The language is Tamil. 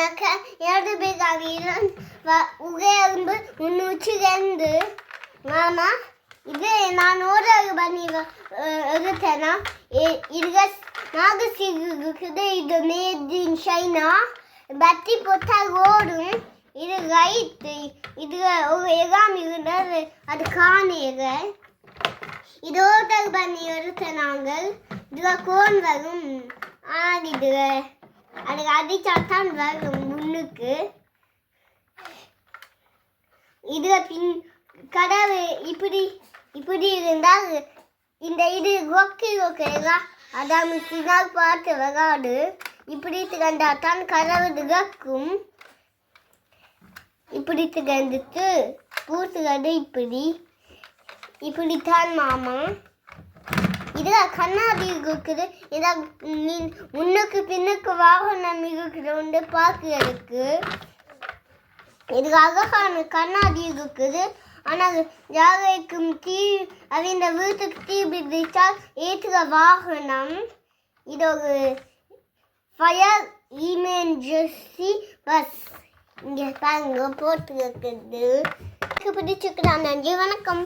வணக்கம். என்னோட பேர் கவிழன். உகையம்பு 302. மாமா இது நான் ஓர்டர் பண்ணி எடுத்தேன்னா இது நாகசிகுது. இது மேட் இன் சைனா. பத்தி போட்டால் ஓடும். இது ரைட்டு. இது ஒரு எகாம் இருந்தது, அது காணேங்க. இது ஓர்டர் பண்ணி எடுத்தேன் நாங்கள். இதில் கோன் வரும். ஆனால் இது அதுக்கு அடிச்சாத்தான் வரும் முன்னுக்கு. இதில் கதவு இப்படி இருந்தால் இந்த இது ரொக்கா அதான் சினால் பார்த்து விளாடு. இப்படி திறந்தாத்தான் கதவு திறக்கும். இப்படி திறந்துட்டு பூசுறது இப்படித்தான் மாமா. இதில் கண்ணாடி இருக்குது. இதில் முன்னுக்கு பின்னுக்கு வாகனம் இருக்குது பார்க்கறதுக்கு. இதுக்கு அழகான கண்ணாடி இருக்குது. ஆனால் யாருக்கும் அவங்க வீட்டுக்கு தீ பிடித்தால் ஏற்றுற வாகனம். இது ஒரு ஃபயர் எமர்ஜென்சி பஸ். இங்கே பாருங்க போட்டு இருக்குது. பிடிச்சிருக்குதா? நன்றி, வணக்கம்.